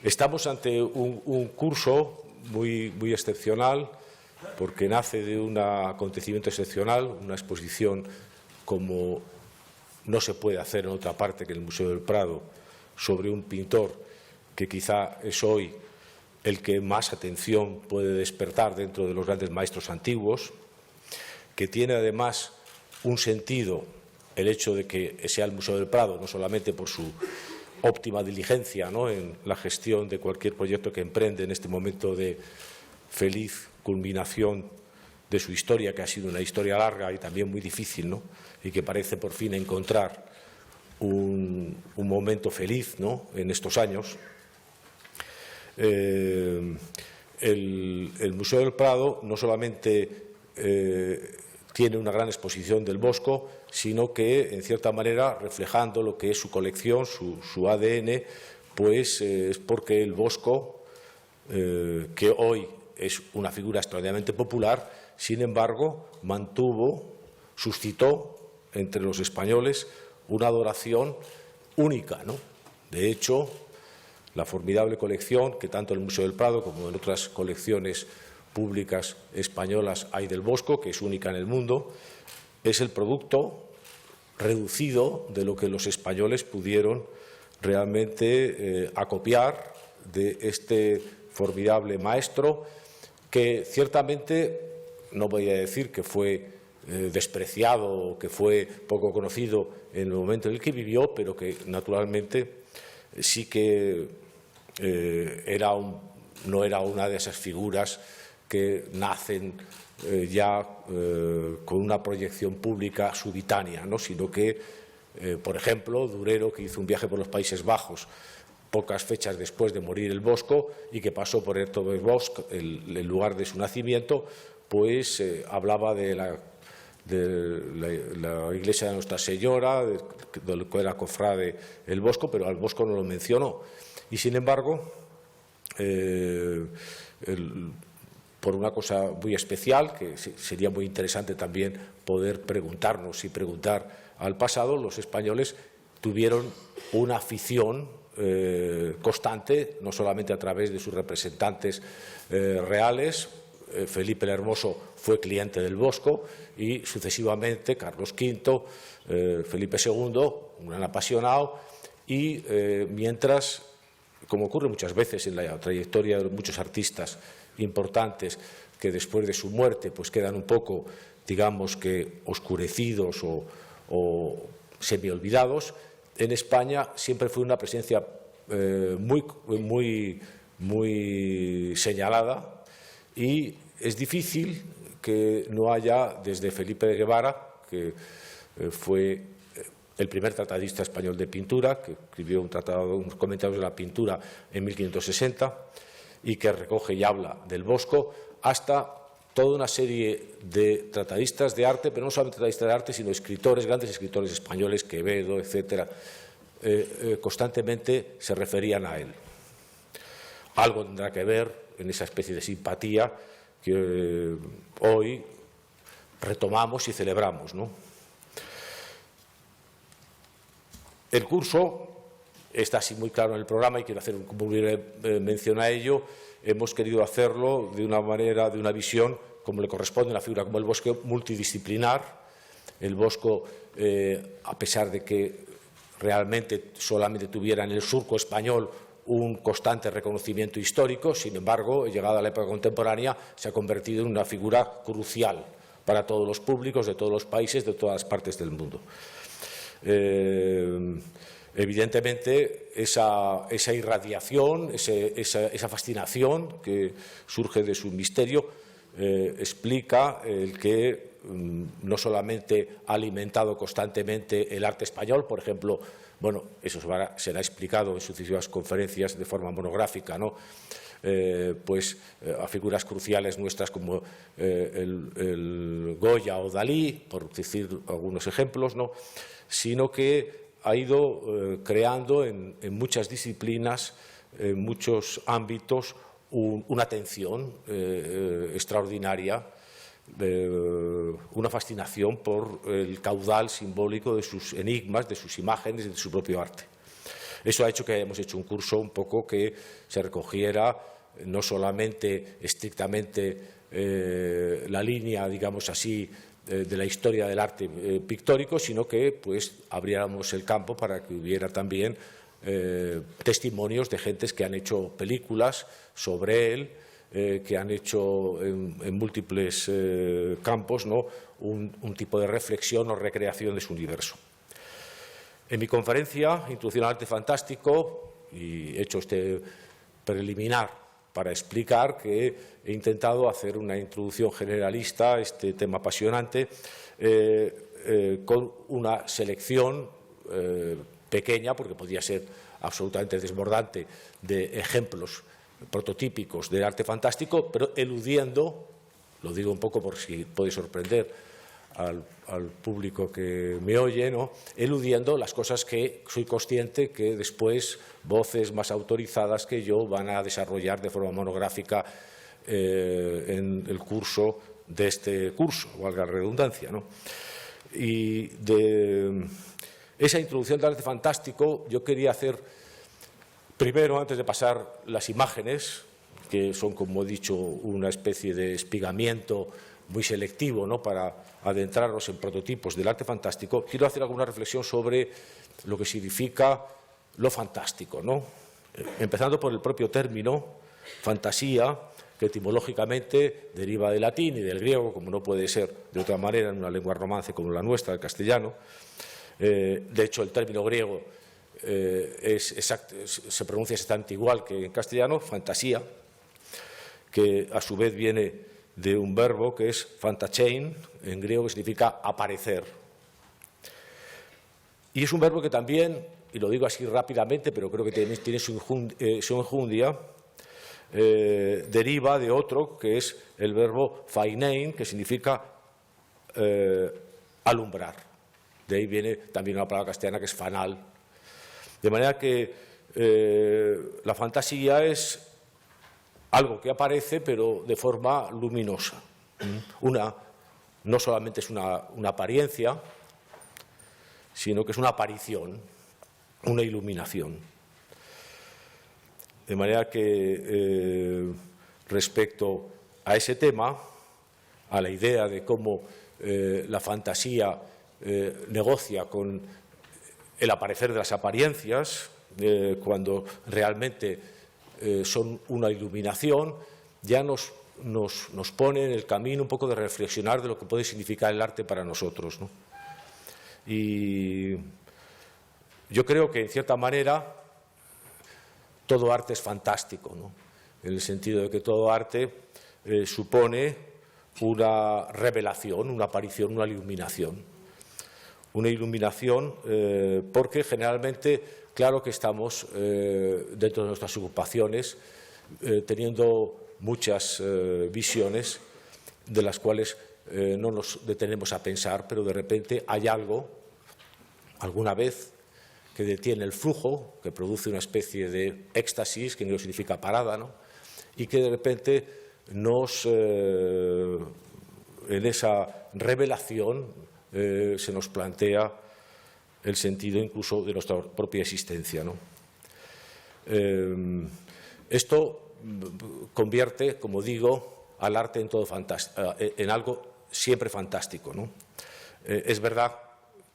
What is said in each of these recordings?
Estamos ante un curso muy excepcional, porque nace de un acontecimiento excepcional, una exposición como no se puede hacer en otra parte que en el Museo del Prado, sobre un pintor que quizá es hoy el que más atención puede despertar dentro de los grandes maestros antiguos, que tiene además un sentido el hecho de que sea el Museo del Prado, no solamente por su óptima diligencia, ¿no?, en la gestión de cualquier proyecto que emprende en este momento de feliz culminación de su historia, que ha sido una historia larga y también muy difícil, ¿no?, y que parece por fin encontrar un momento feliz, ¿no?, en estos años. El Museo del Prado no solamente tiene una gran exposición del Bosco, sino que, en cierta manera, reflejando lo que es su colección, su ADN, pues es porque el Bosco, que hoy es una figura extraordinariamente popular, sin embargo, suscitó entre los españoles una adoración única, ¿no? De hecho, la formidable colección que tanto en el Museo del Prado como en otras colecciones públicas españolas hay del Bosco, que es única en el mundo, es el producto reducido de lo que los españoles pudieron realmente acopiar de este formidable maestro, que ciertamente, no voy a decir que fue despreciado o que fue poco conocido en el momento en el que vivió, pero que naturalmente sí que no era una de esas figuras que nacen con una proyección pública subitánea, ¿no?, sino que, por ejemplo, Durero, que hizo un viaje por los Países Bajos pocas fechas después de morir el Bosco y que pasó por Hertogenbosch, el lugar de su nacimiento, pues hablaba de la iglesia de Nuestra Señora, de lo que era cofrade el Bosco, pero al Bosco no lo mencionó. Y, sin embargo, por una cosa muy especial, que sería muy interesante también poder preguntarnos y preguntar al pasado, los españoles tuvieron una afición constante, no solamente a través de sus representantes reales. Felipe el Hermoso fue cliente del Bosco y sucesivamente Carlos V, Felipe II, un gran apasionado, y mientras, como ocurre muchas veces en la trayectoria de muchos artistas importantes, que después de su muerte pues quedan un poco, digamos que, oscurecidos o semi-olvidados, en España siempre fue una presencia muy señalada, y es difícil que no haya, desde Felipe de Guevara, que fue el primer tratadista español de pintura, que escribió unos comentarios de la pintura en 1560 y que recoge y habla del Bosco, hasta toda una serie de tratadistas de arte, pero no solamente tratadistas de arte, sino escritores, grandes escritores españoles, Quevedo, etcétera, constantemente se referían a él. Algo tendrá que ver en esa especie de simpatía que hoy retomamos y celebramos, ¿no? El curso está así muy claro en el programa y quiero hacer muy breve mención a ello. Hemos querido hacerlo de una manera, de una visión, como le corresponde a una figura como el Bosco, multidisciplinar. El Bosco, a pesar de que realmente solamente tuviera en el surco español un constante reconocimiento histórico, sin embargo, llegada a la época contemporánea, se ha convertido en una figura crucial para todos los públicos de todos los países, de todas las partes del mundo. Evidentemente, esa irradiación, esa fascinación que surge de su misterio, explica el que no solamente ha alimentado constantemente el arte español, por ejemplo, bueno, eso será explicado en sucesivas conferencias de forma monográfica, ¿no?, pues a figuras cruciales nuestras como el Goya o Dalí, por decir algunos ejemplos, ¿no?, sino que ha ido creando en muchas disciplinas, en muchos ámbitos, una atención extraordinaria, una fascinación por el caudal simbólico de sus enigmas, de sus imágenes y de su propio arte. Eso ha hecho que hayamos hecho un curso un poco que se recogiera no solamente estrictamente la línea, digamos así, de la historia del arte pictórico, sino que pues abriéramos el campo para que hubiera también testimonios de gentes que han hecho películas sobre él, que han hecho en múltiples campos, ¿no?, un tipo de reflexión o recreación de su universo. En mi conferencia, Introducción al arte fantástico, y he hecho este preliminar para explicar que he intentado hacer una introducción generalista a este tema apasionante con una selección pequeña, porque podía ser absolutamente desbordante, de ejemplos prototípicos del arte fantástico, pero eludiendo, lo digo un poco por si puede sorprender al público que me oye, ¿no?, eludiendo las cosas que soy consciente que después voces más autorizadas que yo van a desarrollar de forma monográfica en el curso de este curso, valga la redundancia, ¿no? Y de esa introducción del arte fantástico yo quería hacer, primero, antes de pasar las imágenes, que son, como he dicho, una especie de espigamiento muy selectivo, ¿no?, para adentrarnos en prototipos del arte fantástico, quiero hacer alguna reflexión sobre lo que significa lo fantástico, ¿no? Empezando por el propio término fantasía, que etimológicamente deriva del latín y del griego, como no puede ser de otra manera en una lengua romance como la nuestra, el castellano. De hecho, el término griego se pronuncia exactamente igual que en castellano, fantasía, que a su vez viene de un verbo que es fantachein, en griego, que significa aparecer. Y es un verbo que también, y lo digo así rápidamente, pero creo que tiene su enjundia, deriva de otro, que es el verbo fainein, que significa alumbrar. De ahí viene también una palabra castellana que es fanal. De manera que la fantasía es algo que aparece, pero de forma luminosa. No solamente es una apariencia, sino que es una aparición, una iluminación. De manera que, respecto a ese tema, a la idea de cómo la fantasía negocia con el aparecer de las apariencias, cuando realmente son una iluminación, ya nos pone en el camino un poco de reflexionar de lo que puede significar el arte para nosotros, ¿no? Y yo creo que, en cierta manera, todo arte es fantástico, ¿no?, en el sentido de que todo arte supone una revelación, una aparición, una iluminación. Una iluminación porque generalmente, claro que estamos dentro de nuestras ocupaciones teniendo muchas visiones de las cuales no nos detenemos a pensar, pero de repente hay algo, alguna vez, que detiene el flujo, que produce una especie de éxtasis, que no significa parada, ¿no?, y que de repente en esa revelación se nos plantea el sentido incluso de nuestra propia existencia, ¿no? Esto convierte, como digo, al arte en algo siempre fantástico, ¿no? Es verdad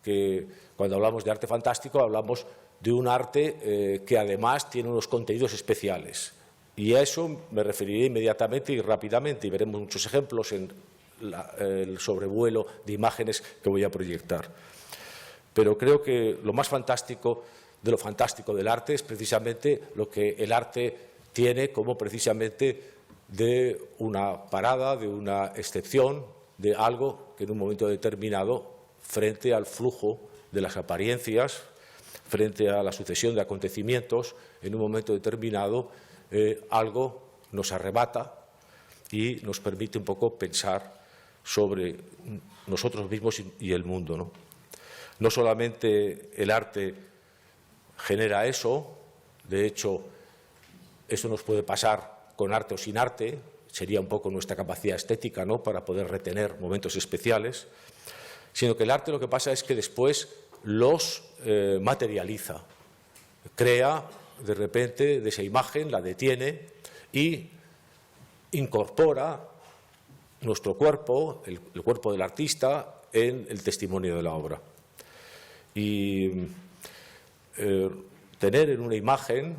que cuando hablamos de arte fantástico hablamos de un arte que además tiene unos contenidos especiales, y a eso me referiré inmediatamente y rápidamente, y veremos muchos ejemplos en el sobrevuelo de imágenes que voy a proyectar. Pero creo que lo más fantástico de lo fantástico del arte es precisamente lo que el arte tiene como precisamente de una parada, de una excepción, de algo que en un momento determinado, frente al flujo de las apariencias, frente a la sucesión de acontecimientos, en un momento determinado algo nos arrebata y nos permite un poco pensar sobre nosotros mismos y el mundo, ¿no? No solamente el arte genera eso, de hecho, eso nos puede pasar con arte o sin arte, sería un poco nuestra capacidad estética, ¿no?, para poder retener momentos especiales, sino que el arte lo que pasa es que después los materializa, crea de repente de esa imagen, la detiene y incorpora nuestro cuerpo, el cuerpo del artista, en el testimonio de la obra. Y tener en una imagen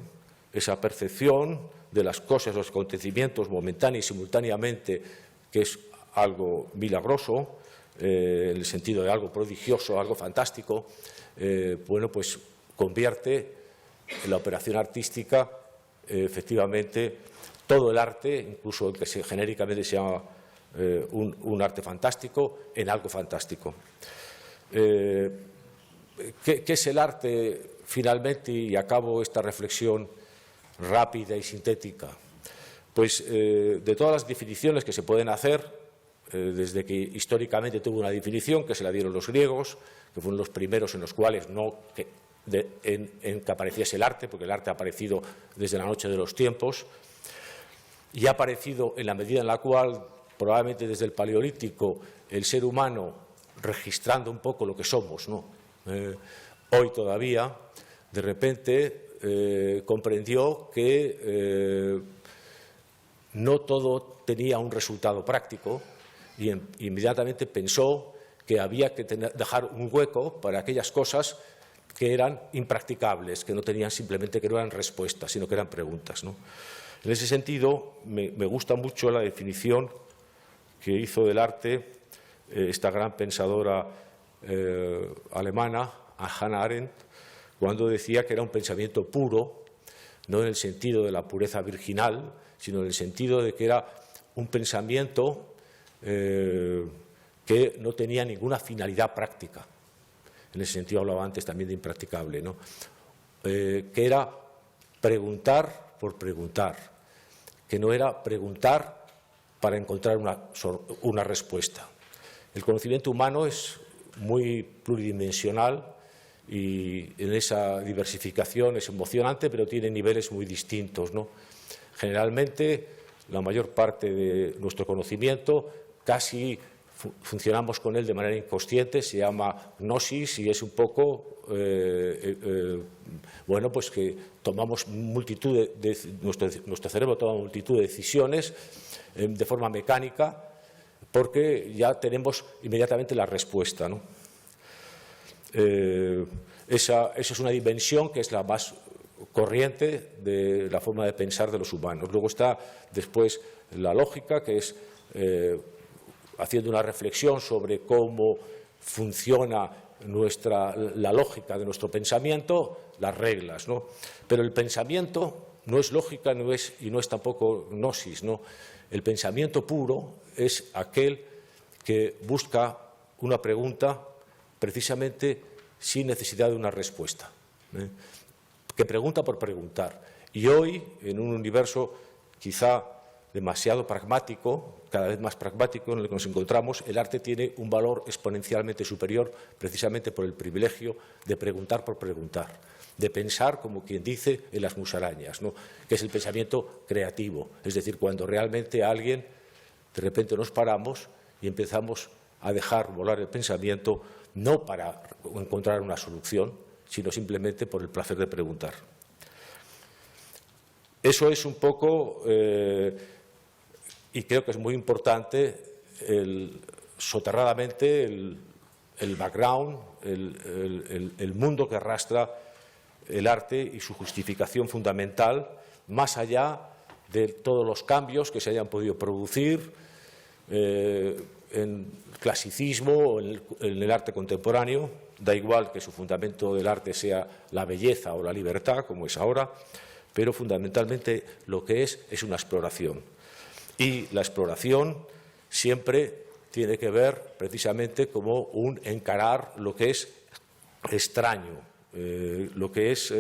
esa percepción de las cosas, los acontecimientos momentáneos y simultáneamente, que es algo milagroso, en el sentido de algo prodigioso, algo fantástico, bueno, pues convierte en la operación artística efectivamente todo el arte, incluso el que genéricamente se llama un arte fantástico, en algo fantástico. ¿Qué es el arte finalmente? Y acabo esta reflexión rápida y sintética. Pues de todas las definiciones que se pueden hacer, desde que históricamente tuvo una definición que se la dieron los griegos, que fueron los primeros en los cuales en que apareciese el arte, porque el arte ha aparecido desde la noche de los tiempos, y ha aparecido en la medida en la cual, probablemente desde el Paleolítico, el ser humano, registrando un poco lo que somos, ¿no? Hoy todavía, de repente comprendió que no todo tenía un resultado práctico y inmediatamente pensó que había que dejar un hueco para aquellas cosas que eran impracticables, que no tenían simplemente, que no eran respuestas, sino que eran preguntas, ¿no? En ese sentido, me gusta mucho la definición que hizo del arte esta gran pensadora alemana, Hannah Arendt, cuando decía que era un pensamiento puro, no en el sentido de la pureza virginal, sino en el sentido de que era un pensamiento que no tenía ninguna finalidad práctica. En ese sentido hablaba antes también de impracticable, ¿no? Que era preguntar por preguntar, que no era preguntar para encontrar una respuesta. El conocimiento humano es muy pluridimensional y en esa diversificación es emocionante, pero tiene niveles muy distintos, ¿no? Generalmente, la mayor parte de nuestro conocimiento casi funcionamos con él de manera inconsciente, se llama gnosis y es un poco, bueno, pues que tomamos nuestro cerebro toma multitud de decisiones de forma mecánica porque ya tenemos inmediatamente la respuesta, ¿no? Esa es una dimensión que es la más corriente de la forma de pensar de los humanos. Luego está después la lógica, que es haciendo una reflexión sobre cómo funciona la lógica de nuestro pensamiento, las reglas, ¿no? Pero el pensamiento no es lógica y no es tampoco gnosis, ¿no? El pensamiento puro es aquel que busca una pregunta precisamente sin necesidad de una respuesta, que pregunta por preguntar. Y hoy, en un universo quizá demasiado pragmático, cada vez más pragmático en el que nos encontramos, el arte tiene un valor exponencialmente superior precisamente por el privilegio de preguntar por preguntar, de pensar, como quien dice, en las musarañas, ¿no? Que es el pensamiento creativo, es decir, cuando realmente alguien, de repente nos paramos y empezamos a dejar volar el pensamiento, no para encontrar una solución, sino simplemente por el placer de preguntar. Eso es un poco, y creo que es muy importante, soterradamente el background, el mundo que arrastra el arte y su justificación fundamental, más allá de todos los cambios que se hayan podido producir en el clasicismo o en el arte contemporáneo. Da igual que su fundamento del arte sea la belleza o la libertad, como es ahora, pero fundamentalmente lo que es una exploración. Y la exploración siempre tiene que ver precisamente como un encarar lo que es extraño, lo que es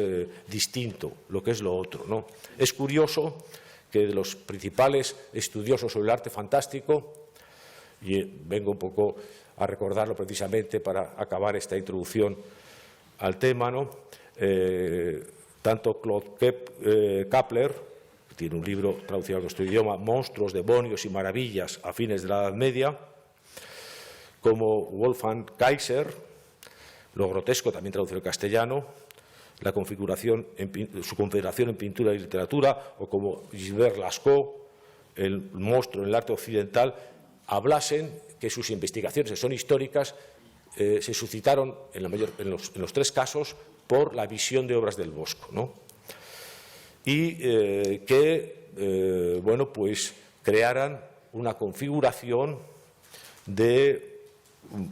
distinto, lo que es lo otro, ¿no? Es curioso que de los principales estudiosos sobre el arte fantástico, y vengo un poco a recordarlo precisamente para acabar esta introducción al tema, ¿no? Tanto Claude Kapler, que tiene un libro traducido a nuestro idioma, Monstruos, demonios y maravillas a fines de la Edad Media, como Wolfgang Kaiser, Lo grotesco, también traducido al castellano, la configuración su confederación en pintura y literatura, o como Gilbert Lascaux, el monstruo en el arte occidental, hablasen que sus investigaciones, que son históricas, se suscitaron en los tres casos por la visión de obras del Bosco, ¿no? Y que bueno, pues crearan una configuración de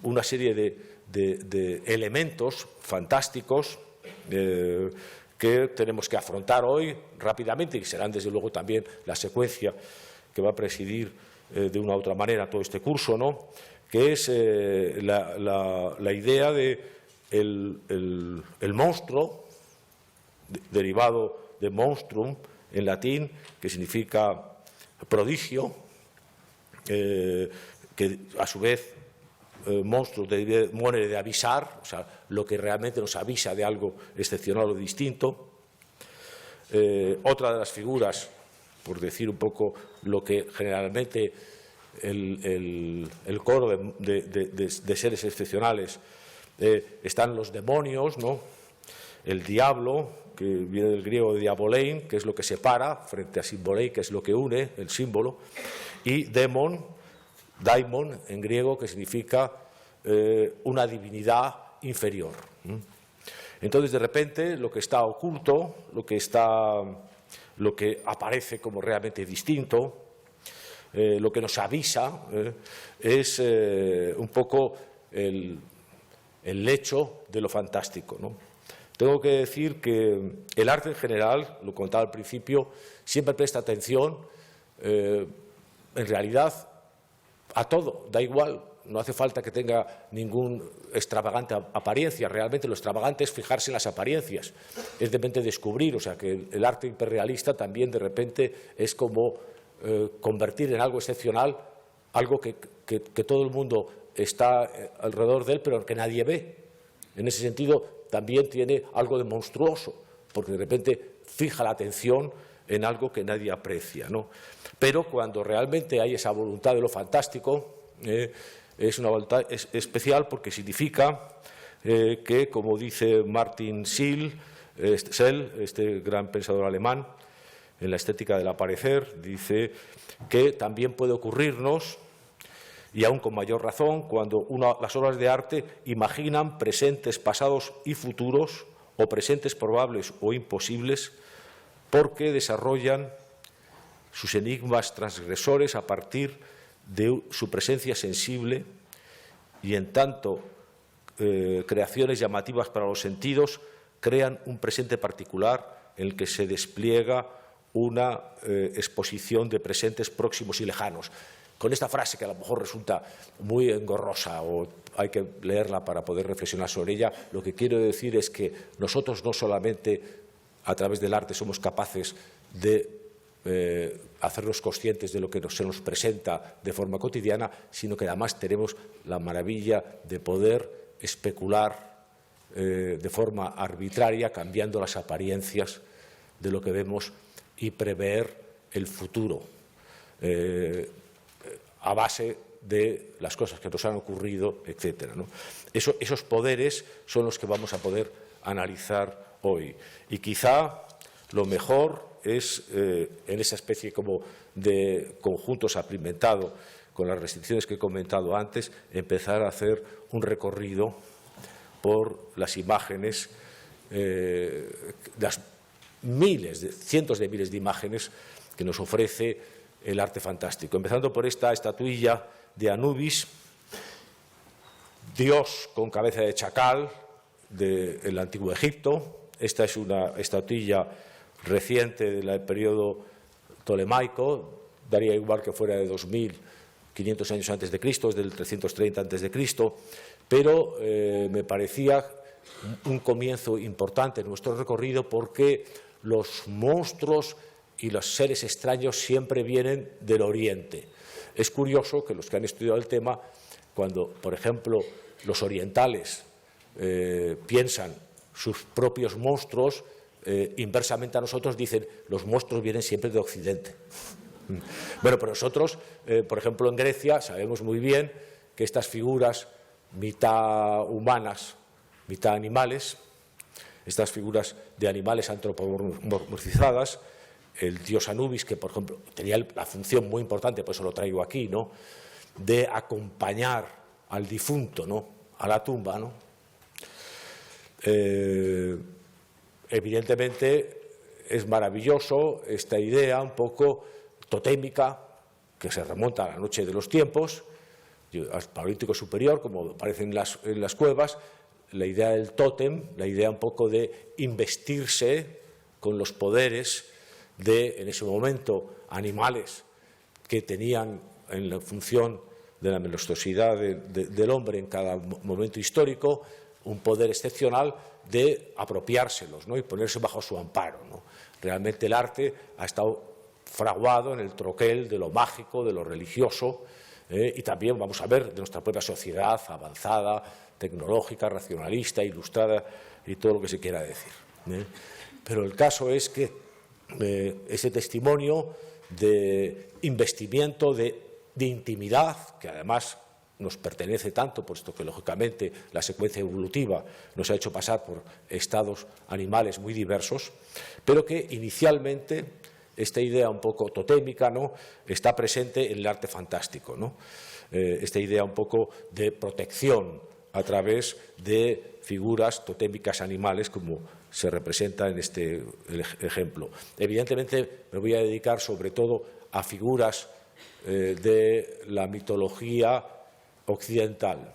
una serie de elementos fantásticos que tenemos que afrontar hoy rápidamente, y serán desde luego también la secuencia que va a presidir de una u otra manera todo este curso, ¿no? Que es la idea de el monstruo, derivado de monstrum en latín, que significa prodigio, que a su vez monstruo muere de avisar, o sea, lo que realmente nos avisa de algo excepcional o distinto. Otra de las figuras, por decir un poco lo que generalmente el coro de seres excepcionales, están los demonios, ¿no? El diablo, que viene del griego de diabolein, que es lo que separa, frente a symbolein, que es lo que une, el símbolo, y daimon en griego, que significa una divinidad inferior. Entonces, de repente, lo que está oculto, lo que aparece como realmente distinto, lo que nos avisa, es un poco el lecho de lo fantástico, ¿no? Tengo que decir que el arte en general, lo contaba al principio, siempre presta atención, en realidad, a todo, da igual, no hace falta que tenga ningún extravagante apariencia. Realmente lo extravagante es fijarse en las apariencias, es de repente descubrir, o sea, que el arte hiperrealista también de repente es como convertir en algo excepcional algo que todo el mundo está alrededor de él, pero que nadie ve. En ese sentido, también tiene algo de monstruoso, porque de repente fija la atención en algo que nadie aprecia, ¿no? Pero cuando realmente hay esa voluntad de lo fantástico, es una voluntad especial, porque significa que, como dice Martin Schell, este gran pensador alemán, en la estética del aparecer, dice que también puede ocurrirnos, y aún con mayor razón, cuando las obras de arte imaginan presentes, pasados y futuros, o presentes probables o imposibles, porque desarrollan sus enigmas transgresores a partir de su presencia sensible, y en tanto creaciones llamativas para los sentidos crean un presente particular en el que se despliega una exposición de presentes próximos y lejanos. Con esta frase, que a lo mejor resulta muy engorrosa o hay que leerla para poder reflexionar sobre ella, lo que quiero decir es que nosotros no solamente a través del arte somos capaces de hacernos conscientes de lo que se nos presenta de forma cotidiana, sino que además tenemos la maravilla de poder especular de forma arbitraria, cambiando las apariencias de lo que vemos, y prever el futuro a base de las cosas que nos han ocurrido, etcétera, ¿no? Esos poderes son los que vamos a poder analizar hoy. Y quizá lo mejor es, en esa especie como de conjuntos apimentado, con las restricciones que he comentado antes, empezar a hacer un recorrido por las imágenes, las cientos de miles de imágenes que nos ofrece el arte fantástico, empezando por esta estatuilla de Anubis, dios con cabeza de chacal del antiguo Egipto. Esta es una estatuilla reciente del periodo tolemaico, daría igual que fuera de 2500 años antes de Cristo, es del 330 antes de Cristo, pero me parecía un comienzo importante en nuestro recorrido, porque los monstruos y los seres extraños siempre vienen del Oriente. Es curioso que los que han estudiado el tema, cuando, por ejemplo, los orientales piensan sus propios monstruos, inversamente a nosotros dicen los monstruos vienen siempre de Occidente. Bueno, pero nosotros, por ejemplo, en Grecia sabemos muy bien que estas figuras mitad humanas, mitad animales, estas figuras de animales antropomorfizadas, el dios Anubis, que por ejemplo tenía la función muy importante, por eso lo traigo aquí, ¿no?, de acompañar al difunto, ¿no?, a la tumba, ¿no? Evidentemente es maravilloso esta idea un poco totémica que se remonta a la noche de los tiempos, al Paleolítico superior, como aparece en las cuevas, la idea del tótem, la idea un poco de investirse con los poderes de, en ese momento, animales que tenían en la función de la majestuosidad del hombre en cada momento histórico un poder excepcional de apropiárselos, ¿no?, y ponerse bajo su amparo, ¿no? Realmente el arte ha estado fraguado en el troquel de lo mágico, de lo religioso, y también, vamos a ver, de nuestra propia sociedad avanzada, tecnológica, racionalista, ilustrada y todo lo que se quiera decir. Pero el caso es que ese testimonio de investimiento, de intimidad, que además nos pertenece tanto, puesto que lógicamente la secuencia evolutiva nos ha hecho pasar por estados animales muy diversos, pero que inicialmente esta idea un poco totémica, ¿no?, está presente en el arte fantástico, ¿no? Esta idea un poco de protección a través de figuras totémicas animales, como se representa en este ejemplo. Evidentemente me voy a dedicar sobre todo a figuras de la mitología occidental.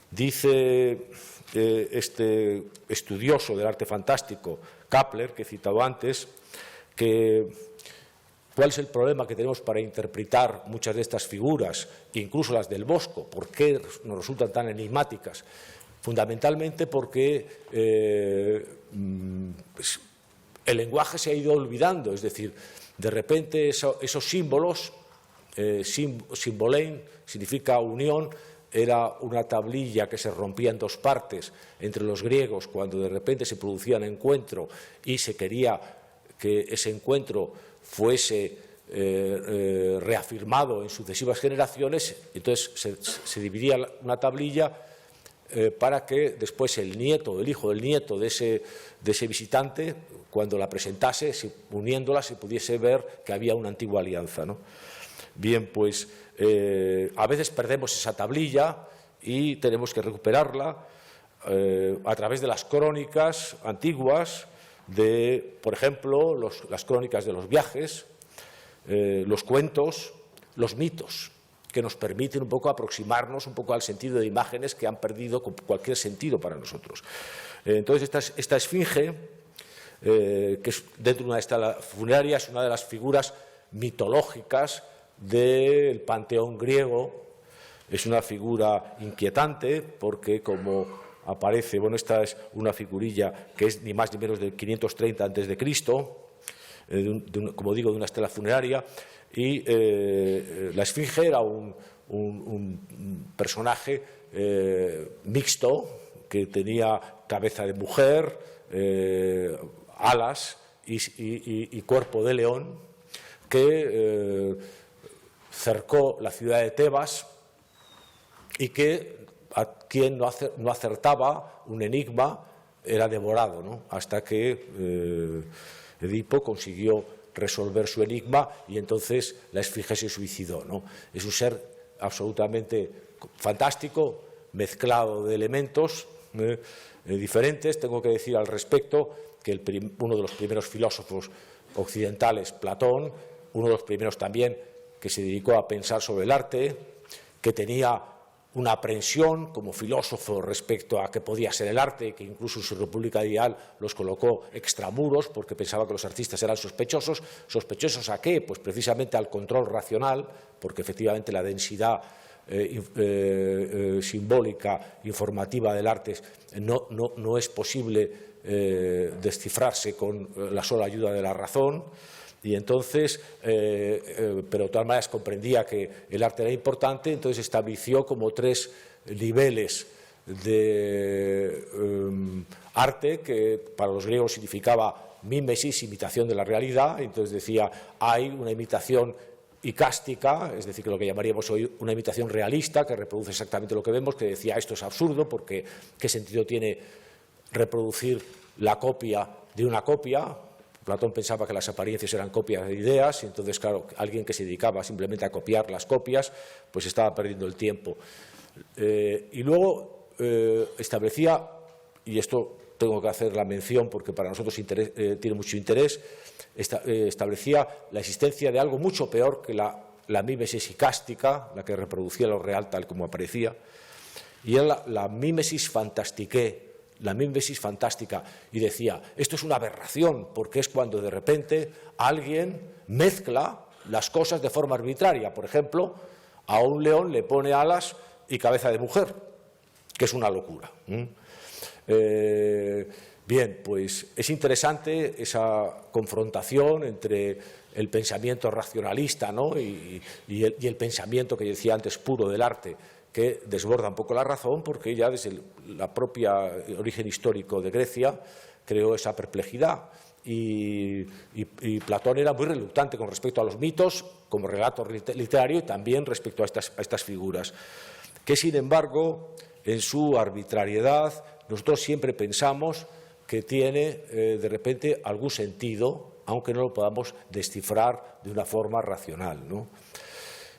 Dice este estudioso del arte fantástico, Kapler, que he citado antes, que cuál es el problema que tenemos para interpretar muchas de estas figuras, incluso las del Bosco, por qué nos resultan tan enigmáticas. Fundamentalmente porque pues, el lenguaje se ha ido olvidando, es decir, de repente esos símbolos, simbolein significa unión, era una tablilla que se rompía en dos partes entre los griegos cuando de repente se producía un encuentro y se quería que ese encuentro fuese reafirmado en sucesivas generaciones. Entonces se dividía una tablilla para que después el nieto, el hijo del nieto de ese visitante, cuando la presentase, uniéndola, se pudiese ver que había una antigua alianza, ¿no? Bien, pues a veces perdemos esa tablilla y tenemos que recuperarla a través de las crónicas antiguas, por ejemplo, las crónicas de los viajes, los cuentos, los mitos, que nos permiten un poco aproximarnos un poco al sentido de imágenes que han perdido cualquier sentido para nosotros. Entonces, esta esfinge, que es dentro de una estela funeraria, es una de las figuras mitológicas del panteón griego. Es una figura inquietante porque, como aparece, bueno, esta es una figurilla que es ni más ni menos del 530 a.C., como digo, de una estela funeraria, y la esfinge era un personaje mixto que tenía cabeza de mujer, alas y cuerpo de león, que cercó la ciudad de Tebas y que a quien no acertaba un enigma era devorado, ¿no?, hasta que Edipo consiguió resolver su enigma y entonces la esfinge se suicidó, ¿no? Es un ser absolutamente fantástico, mezclado de elementos diferentes. Tengo que decir al respecto que uno de los primeros filósofos occidentales, Platón, uno de los primeros también que se dedicó a pensar sobre el arte, que tenía una aprensión como filósofo respecto a qué podía ser el arte, que incluso en su República Ideal los colocó extramuros porque pensaba que los artistas eran sospechosos. ¿Sospechosos a qué? Pues precisamente al control racional, porque efectivamente la densidad simbólica, informativa del arte no es posible descifrarse con la sola ayuda de la razón. Y entonces, pero de todas maneras comprendía que el arte era importante, entonces estableció como 3 niveles de arte, que para los griegos significaba mímesis, imitación de la realidad. Entonces decía, hay una imitación icástica, es decir, que lo que llamaríamos hoy una imitación realista, que reproduce exactamente lo que vemos, que decía esto es absurdo, porque ¿qué sentido tiene reproducir la copia de una copia. Platón pensaba que las apariencias eran copias de ideas y entonces, claro, alguien que se dedicaba simplemente a copiar las copias, pues estaba perdiendo el tiempo. Y luego establecía, y esto tengo que hacer la mención porque para nosotros tiene mucho interés, establecía la existencia de algo mucho peor que la mímesis sicástica, la que reproducía lo real tal como aparecía, y era la mímesis fantastique, la mímesis fantástica, y decía, esto es una aberración, porque es cuando de repente alguien mezcla las cosas de forma arbitraria. Por ejemplo, a un león le pone alas y cabeza de mujer, que es una locura. Bien, pues es interesante esa confrontación entre el pensamiento racionalista, ¿no? y el pensamiento que yo decía antes puro del arte, que desborda un poco la razón, porque ya desde la propia origen histórico de Grecia creó esa perplejidad. Y Platón era muy reluctante con respecto a los mitos como relato literario y también respecto a estas figuras, que sin embargo en su arbitrariedad nosotros siempre pensamos que tiene de repente algún sentido, aunque no lo podamos descifrar de una forma racional, ¿no?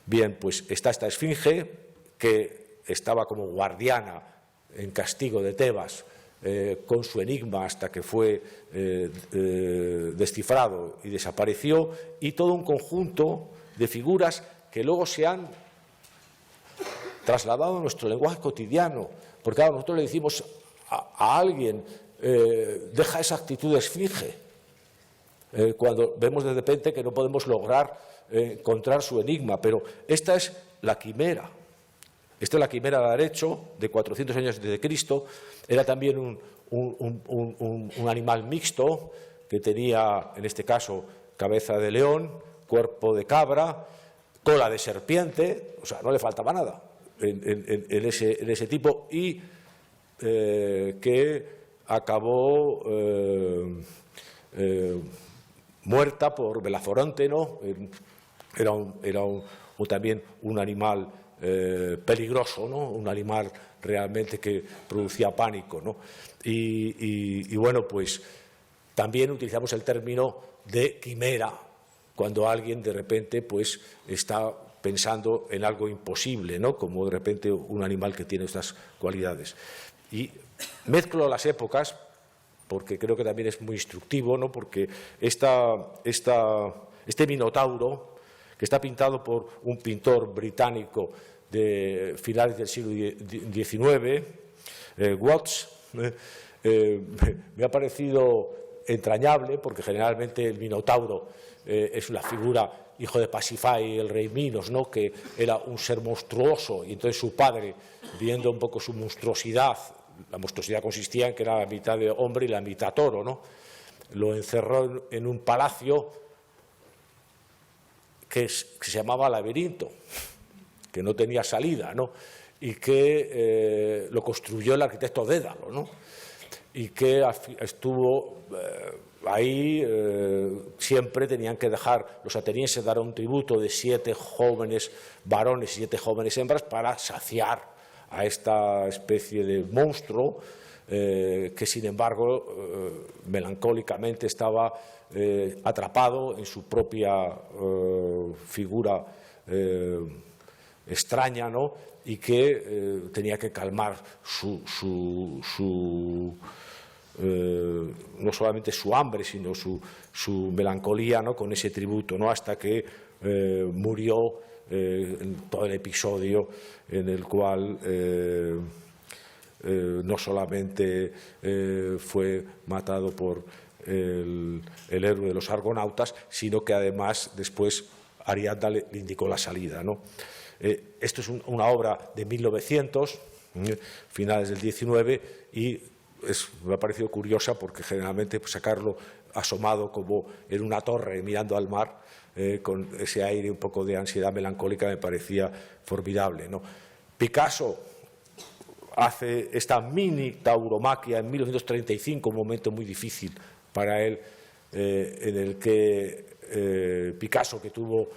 Bien, pues está esta esfinge que estaba como guardiana en castigo de Tebas con su enigma hasta que fue descifrado y desapareció, y todo un conjunto de figuras que luego se han trasladado a nuestro lenguaje cotidiano, porque ahora nosotros le decimos a alguien deja esa actitud de esfinge, cuando vemos de repente que no podemos lograr encontrar su enigma, pero esta es la quimera. Esta es la quimera de Arecho, de 400 años antes de Cristo. Era también un animal mixto que tenía, en este caso, cabeza de león, cuerpo de cabra, cola de serpiente, o sea, no le faltaba nada en ese tipo, y que acabó muerta por Belaforonte, ¿no? Era también un animal peligroso, ¿no? Un animal realmente que producía pánico, ¿no? Y bueno, pues también utilizamos el término de quimera cuando alguien de repente pues está pensando en algo imposible, ¿no? Como de repente un animal que tiene estas cualidades. Y mezclo las épocas porque creo que también es muy instructivo, ¿no? Porque este Minotauro, que está pintado por un pintor británico de finales del siglo XIX, Watts, me ha parecido entrañable, porque generalmente el Minotauro es una figura, hijo de Pasífae, el rey Minos, ¿no? Que era un ser monstruoso, y entonces su padre, viendo un poco su monstruosidad, la monstruosidad consistía en que era la mitad de hombre y la mitad toro, ¿no? Lo encerró en un palacio que se llamaba Laberinto, que no tenía salida, ¿no? Y que lo construyó el arquitecto Dédalo, ¿no? Y que estuvo ahí, siempre tenían que dejar, los atenienses dar un tributo de 7 jóvenes varones y 7 jóvenes hembras para saciar a esta especie de monstruo que, sin embargo, melancólicamente estaba atrapado en su propia figura extraña, ¿no? Y que tenía que calmar no solamente su hambre, sino su melancolía, ¿no? Con ese tributo, ¿no? Hasta que murió en todo el episodio en el cual no solamente fue matado por el héroe de los argonautas, sino que además después Ariadna le indicó la salida, ¿no? Esto es una obra de 1900, finales del 19, y me ha parecido curiosa porque generalmente pues, sacarlo asomado como en una torre mirando al mar, con ese aire un poco de ansiedad melancólica, me parecía formidable, ¿no? Picasso hace esta mini tauromaquia en 1935, un momento muy difícil para él, en el que Picasso, que tuvo,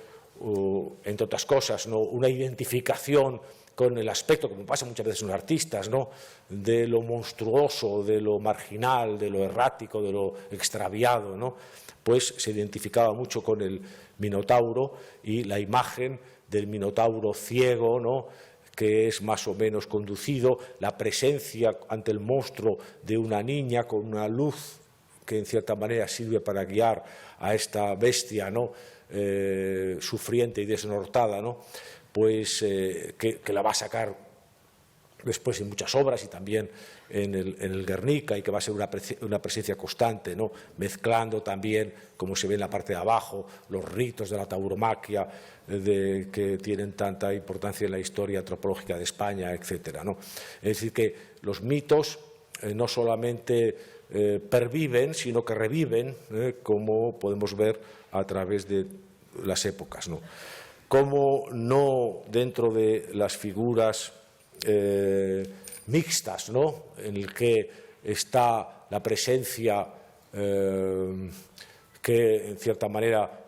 entre otras cosas, ¿no? una identificación con el aspecto, como pasa muchas veces en los artistas, ¿no?, de lo monstruoso, de lo marginal, de lo errático, de lo extraviado, ¿no?, pues se identificaba mucho con el Minotauro, y la imagen del Minotauro ciego, ¿no?, que es más o menos conducido, la presencia ante el monstruo de una niña con una luz que en cierta manera sirve para guiar a esta bestia, ¿no?, sufriente y desnortada, ¿no?, pues que la va a sacar después en muchas obras y también en el Guernica, y que va a ser una presencia constante, ¿no?, mezclando también, como se ve en la parte de abajo, los ritos de la tauromaquia que tienen tanta importancia en la historia antropológica de España, etcétera, ¿no? Es decir, que los mitos no solamente perviven, sino que reviven, como podemos ver a través de las épocas, ¿no? Como no dentro de las figuras mixtas, ¿no?, en el que está la presencia que en cierta manera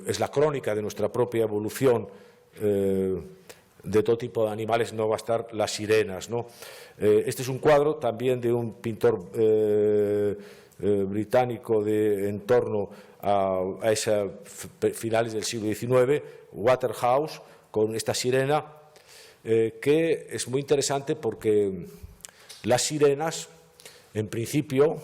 es la crónica de nuestra propia evolución de todo tipo de animales, no va a estar las sirenas, ¿no? Este es un cuadro también de un pintor británico en torno a finales del siglo XIX, Waterhouse, con esta sirena, que es muy interesante porque las sirenas, en principio,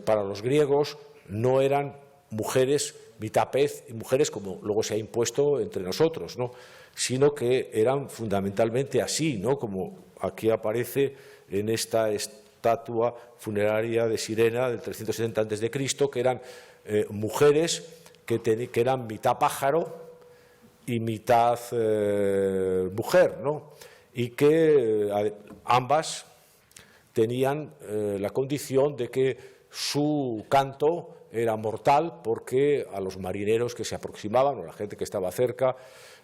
para los griegos, no eran mujeres mitad pez y mujeres como luego se ha impuesto entre nosotros, ¿no?, sino que eran fundamentalmente así, ¿no?, como aquí aparece en esta estatua funeraria de Sirena del 370 a.C., que eran mujeres que eran mitad pájaro y mitad mujer, ¿no?, y que ambas tenían la condición de que su canto era mortal, porque a los marineros que se aproximaban o a la gente que estaba cerca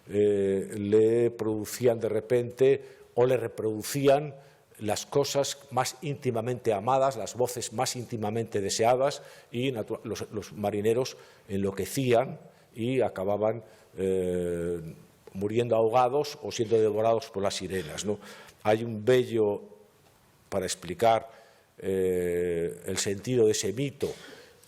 le producían de repente o le reproducían las cosas más íntimamente amadas, las voces más íntimamente deseadas, y los marineros enloquecían y acababan muriendo ahogados o siendo devorados por las sirenas, ¿no? Hay un bello, para explicar el sentido de ese mito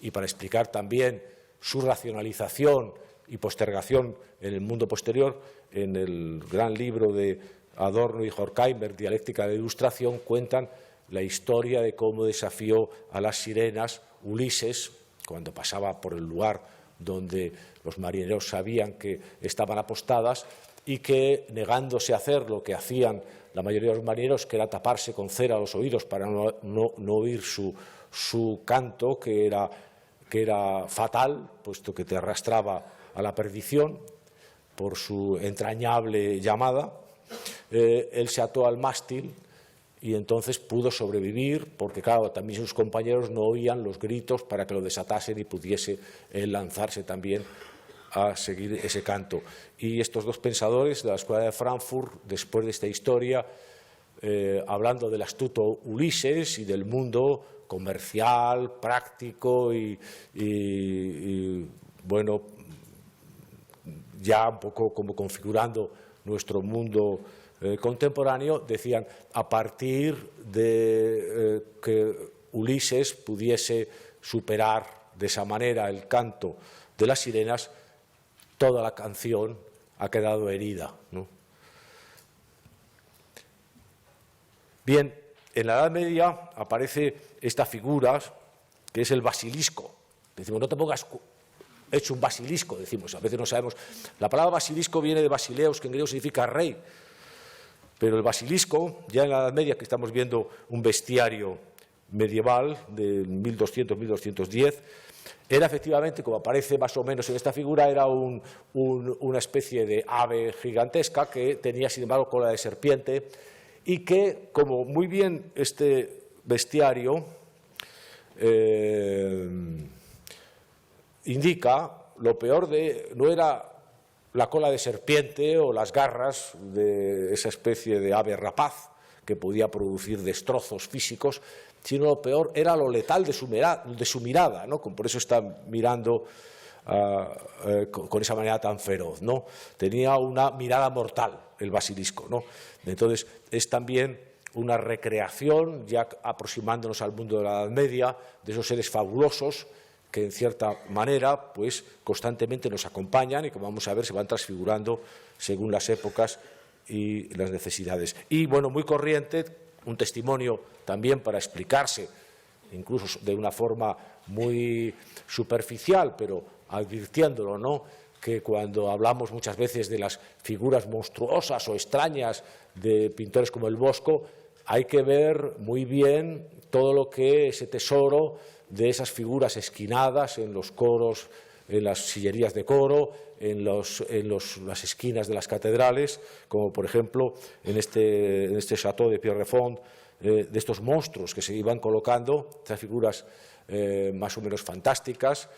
y para explicar también su racionalización y postergación en el mundo posterior, en el gran libro de Adorno y Horkheimer, Dialéctica de la Ilustración, cuentan la historia de cómo desafió a las sirenas Ulises cuando pasaba por el lugar donde los marineros sabían que estaban apostadas, y que, negándose a hacer lo que hacían la mayoría de los marineros, que era taparse con cera los oídos para no oír su canto, que era fatal, puesto que te arrastraba a la perdición por su entrañable llamada, él se ató al mástil y entonces pudo sobrevivir, porque claro, también sus compañeros no oían los gritos para que lo desatasen y pudiese él lanzarse también a seguir ese canto. Y estos dos pensadores de la Escuela de Frankfurt, después de esta historia, hablando del astuto Ulises y del mundo comercial, práctico y bueno, ya un poco como configurando nuestro mundo contemporáneo, decían, a partir de que Ulises pudiese superar de esa manera el canto de las sirenas, toda la canción ha quedado herida, ¿no? Bien, en la Edad Media aparece esta figura que es el basilisco. Decimos, no te pongas hecho un basilisco, decimos, a veces no sabemos. La palabra basilisco viene de basileos, que en griego significa rey, pero el basilisco, ya en la Edad Media, que estamos viendo un bestiario medieval de 1200-1210, era efectivamente, como aparece más o menos en esta figura, era una especie de ave gigantesca que tenía, sin embargo, cola de serpiente, y que, como muy bien este bestiario indica, lo peor no era la cola de serpiente o las garras de esa especie de ave rapaz que podía producir destrozos físicos, sino lo peor era lo letal de su mirada, ¿no? Por eso está mirando con esa manera tan feroz, ¿no? Tenía una mirada mortal el basilisco, ¿no? Entonces, es también una recreación, ya aproximándonos al mundo de la Edad Media, de esos seres fabulosos que, en cierta manera, pues constantemente nos acompañan y, como vamos a ver, se van transfigurando según las épocas y las necesidades. Y, bueno, muy corriente, un testimonio también para explicarse, incluso de una forma muy superficial, pero advirtiéndolo, ¿no?, que cuando hablamos muchas veces de las figuras monstruosas o extrañas de pintores como el Bosco, hay que ver muy bien todo lo que ese tesoro de esas figuras esquinadas en los coros, en las sillerías de coro, en las esquinas de las catedrales, como por ejemplo en este Château de Pierrefonds, de estos monstruos que se iban colocando, estas figuras más o menos fantásticas,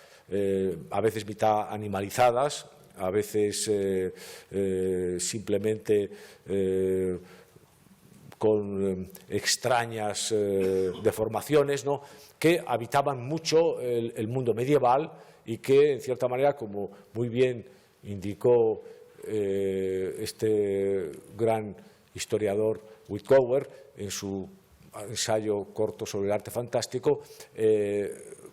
a veces mitad animalizadas, a veces simplemente con extrañas deformaciones, ¿no?, que habitaban mucho el mundo medieval y que, en cierta manera, como muy bien indicó este gran historiador Whitcover en su ensayo corto sobre el arte fantástico,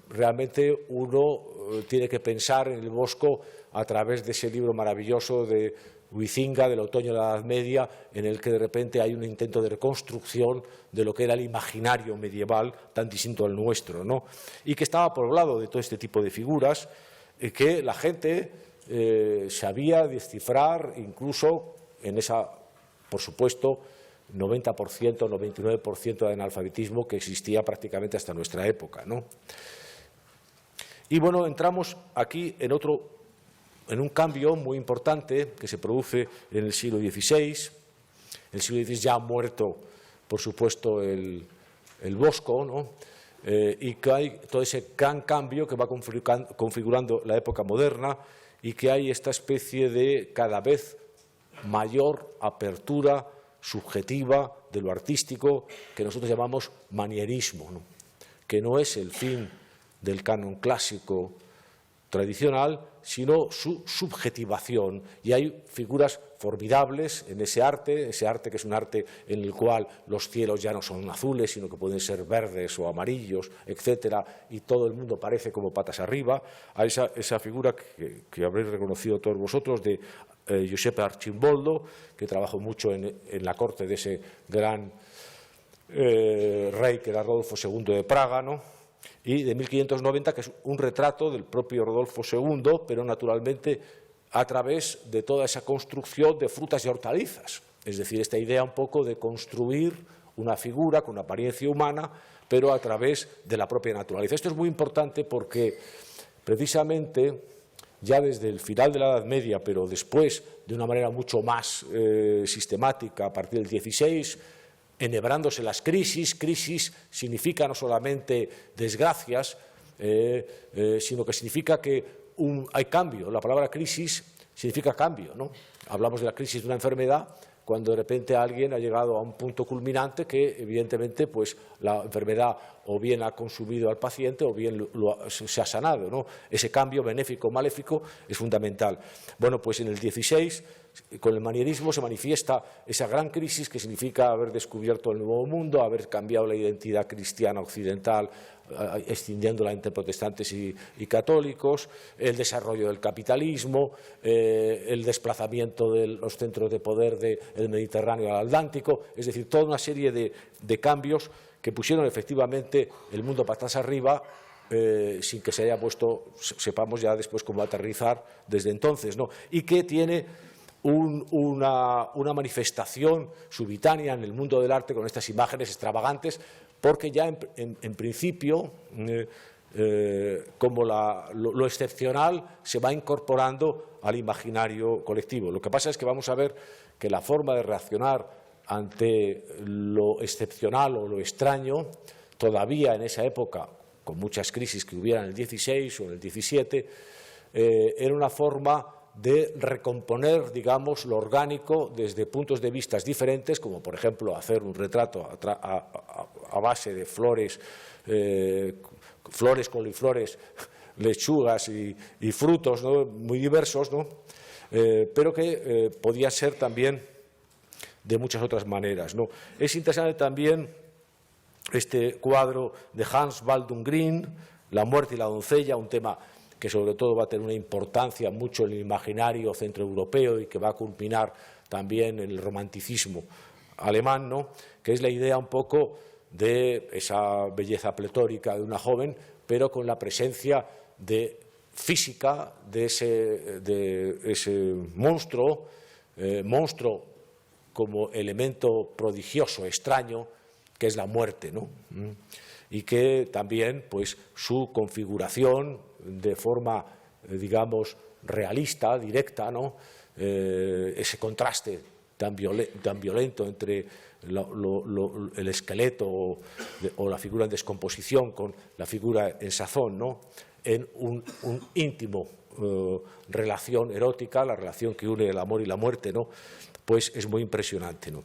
realmente uno tiene que pensar en el Bosco a través de ese libro maravilloso de Huizinga, del otoño de la Edad Media, en el que de repente hay un intento de reconstrucción de lo que era el imaginario medieval tan distinto al nuestro, ¿no?, y que estaba poblado de todo este tipo de figuras que la gente sabía descifrar, incluso en esa, por supuesto, 90%, 99% de analfabetismo que existía prácticamente hasta nuestra época, ¿no? Y bueno, entramos aquí en un cambio muy importante que se produce en el siglo XVI. El siglo XVI ya ha muerto, por supuesto, el Bosco, ¿no?, y que hay todo ese gran cambio que va configurando la época moderna y que hay esta especie de cada vez mayor apertura subjetiva de lo artístico que nosotros llamamos manierismo, ¿no?, que no es el fin del canon clásico tradicional, sino su subjetivación. Y hay figuras formidables en ese arte que es un arte en el cual los cielos ya no son azules, sino que pueden ser verdes o amarillos, etcétera, y todo el mundo parece como patas arriba. Hay esa figura que habréis reconocido todos vosotros de Giuseppe Arcimboldo, que trabajó mucho en la corte de ese gran rey que era Rodolfo II de Praga, ¿no?, y de 1590, que es un retrato del propio Rodolfo II, pero naturalmente a través de toda esa construcción de frutas y hortalizas. Es decir, esta idea un poco de construir una figura con apariencia humana, pero a través de la propia naturaleza. Esto es muy importante porque, precisamente, ya desde el final de la Edad Media, pero después de una manera mucho más sistemática, a partir del XVI, enhebrándose las crisis. Crisis significa no solamente desgracias, sino que significa que hay cambio. La palabra crisis significa cambio, ¿no? Hablamos de la crisis de una enfermedad cuando de repente alguien ha llegado a un punto culminante que, evidentemente, pues la enfermedad o bien ha consumido al paciente o bien se ha sanado, ¿no? Ese cambio benéfico o maléfico es fundamental. Bueno, pues en el XVI, con el manierismo se manifiesta esa gran crisis que significa haber descubierto el Nuevo Mundo, haber cambiado la identidad cristiana occidental, extendiéndola entre protestantes y católicos, el desarrollo del capitalismo, el desplazamiento de los centros de poder del Mediterráneo al Atlántico, es decir, toda una serie de cambios que pusieron efectivamente el mundo patas arriba, sin que se haya puesto, sepamos ya después cómo aterrizar desde entonces, ¿no? Y que tiene una manifestación subitánea en el mundo del arte con estas imágenes extravagantes, porque ya en principio, como lo excepcional se va incorporando al imaginario colectivo. Lo que pasa es que vamos a ver que la forma de reaccionar ante lo excepcional o lo extraño, todavía en esa época, con muchas crisis que hubiera en el XVI o en el XVII, era una forma de recomponer, digamos, lo orgánico desde puntos de vista diferentes, como por ejemplo hacer un retrato a base de flores, flores, coliflores, lechugas y frutos, ¿no?, muy diversos, ¿no?, pero que podía ser también de muchas otras maneras, ¿no? Es interesante también este cuadro de Hans Baldung Green, La muerte y la doncella, un tema que sobre todo va a tener una importancia mucho en el imaginario centroeuropeo y que va a culminar también en el romanticismo alemán, ¿no?, que es la idea un poco de esa belleza pletórica de una joven, pero con la presencia física de ese monstruo, como elemento prodigioso, extraño, que es la muerte, ¿no? Y que también, pues, su configuración de forma, digamos, realista, directa, ¿no?, ese contraste tan violento entre el esqueleto o la figura en descomposición con la figura en sazón, ¿no?, en un íntimo relación erótica, la relación que une el amor y la muerte, ¿no?, pues es muy impresionante, ¿no?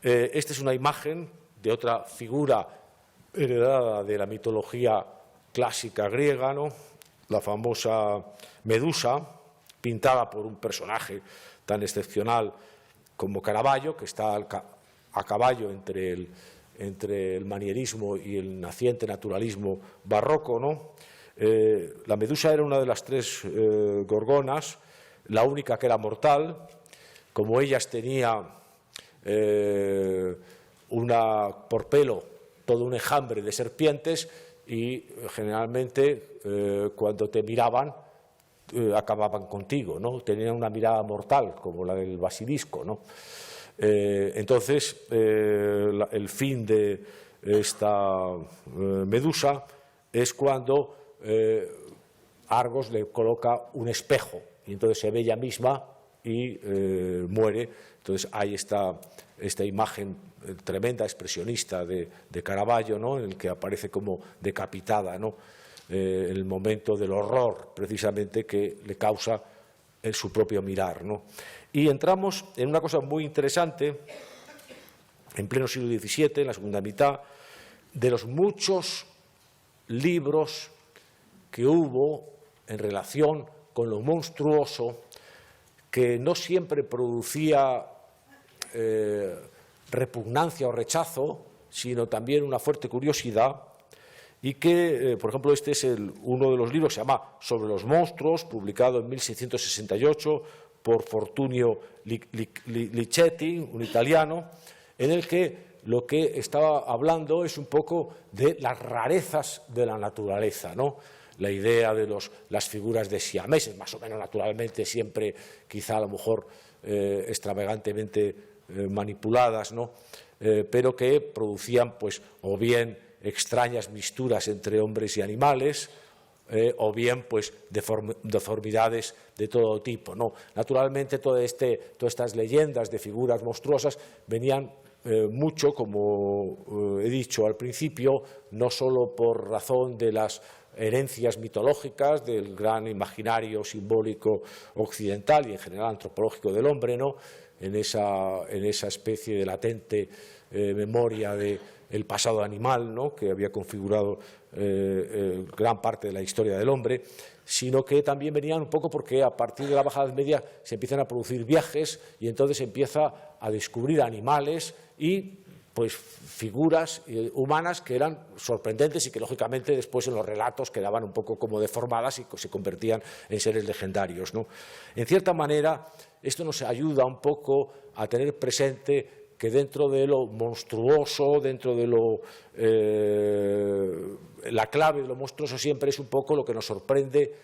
Esta es una imagen de otra figura heredada de la mitología clásica griega, ¿no?, la famosa Medusa, pintada por un personaje tan excepcional como Caravaggio, que está a caballo entre el manierismo y el naciente naturalismo barroco, ¿no? La Medusa era una de las tres gorgonas, la única que era mortal. Como ellas tenía por pelo todo un enjambre de serpientes y generalmente cuando te miraban acababan contigo, ¿no? Tenían una mirada mortal como la del basilisco, ¿no? Entonces el fin de esta Medusa es cuando Argos le coloca un espejo y entonces se ve ella misma y muere. Entonces hay esta imagen tremenda, expresionista de Caravaggio, ¿no?, en el que aparece como decapitada, ¿no?, en el momento del horror precisamente que le causa en su propio mirar, ¿no? Y entramos en una cosa muy interesante en pleno siglo XVII, en la segunda mitad, de los muchos libros que hubo en relación con lo monstruoso, que no siempre producía repugnancia o rechazo, sino también una fuerte curiosidad, y que, por ejemplo, este es uno de los libros, se llama Sobre los monstruos, publicado en 1668 por Fortunio Lichetti, un italiano, en el que lo que estaba hablando es un poco de las rarezas de la naturaleza, ¿no? La idea de las figuras de siameses, más o menos naturalmente, siempre quizá a lo mejor extravagantemente manipuladas, ¿no?, pero que producían, pues, o bien extrañas mixturas entre hombres y animales, o bien, pues, deformidades de todo tipo, ¿no? Naturalmente, todas estas leyendas de figuras monstruosas venían mucho, como he dicho al principio, no solo por razón de las herencias mitológicas del gran imaginario simbólico occidental y en general antropológico del hombre, ¿no?, en esa especie de latente memoria del pasado animal, ¿no?, que había configurado gran parte de la historia del hombre, sino que también venían un poco porque a partir de la Baja Edad Media se empiezan a producir viajes y entonces se empieza a descubrir animales y, pues, figuras humanas que eran sorprendentes y que lógicamente después en los relatos quedaban un poco como deformadas y se convertían en seres legendarios, ¿no? En cierta manera esto nos ayuda un poco a tener presente que dentro de lo monstruoso, dentro de la clave de lo monstruoso siempre es un poco lo que nos sorprende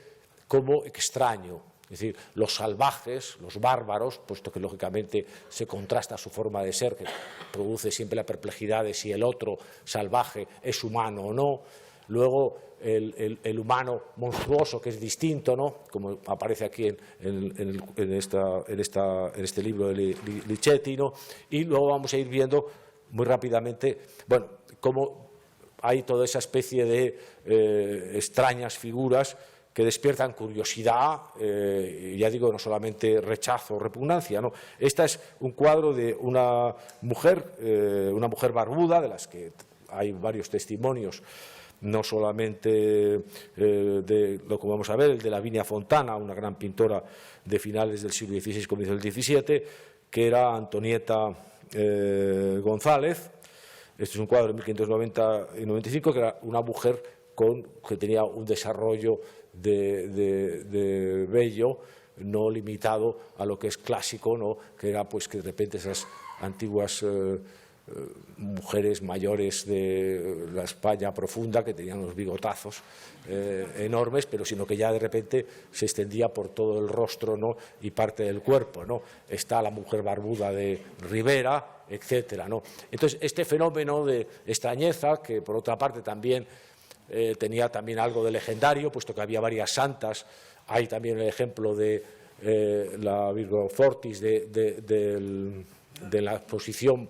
como extraño. Es decir, los salvajes, los bárbaros, puesto que lógicamente se contrasta su forma de ser, que produce siempre la perplejidad de si el otro salvaje es humano o no. Luego el humano monstruoso, que es distinto, ¿no?, como aparece aquí en este libro de Lichetti, ¿no? Y luego vamos a ir viendo muy rápidamente, bueno, cómo hay toda esa especie de extrañas figuras que despiertan curiosidad, ya digo, no solamente rechazo o repugnancia, ¿no? Este es un cuadro de una mujer barbuda, de las que hay varios testimonios no solamente de lo que vamos a ver, el de Lavinia Fontana, una gran pintora de finales del siglo XVI, comienzos del XVII, que era Antonieta González. Este es un cuadro de 1590 y 95, que era una mujer que tenía un desarrollo de vello no limitado a lo que es clásico, ¿no? Que era pues que de repente esas antiguas mujeres mayores de la España profunda que tenían unos bigotazos enormes, pero sino que ya de repente se extendía por todo el rostro, ¿no? Y parte del cuerpo, ¿no? Está la mujer barbuda de Rivera, etcétera, ¿no? Entonces, este fenómeno de extrañeza, que por otra parte también tenía también algo de legendario, puesto que había varias santas. Hay también el ejemplo de la Virgo Fortis de la exposición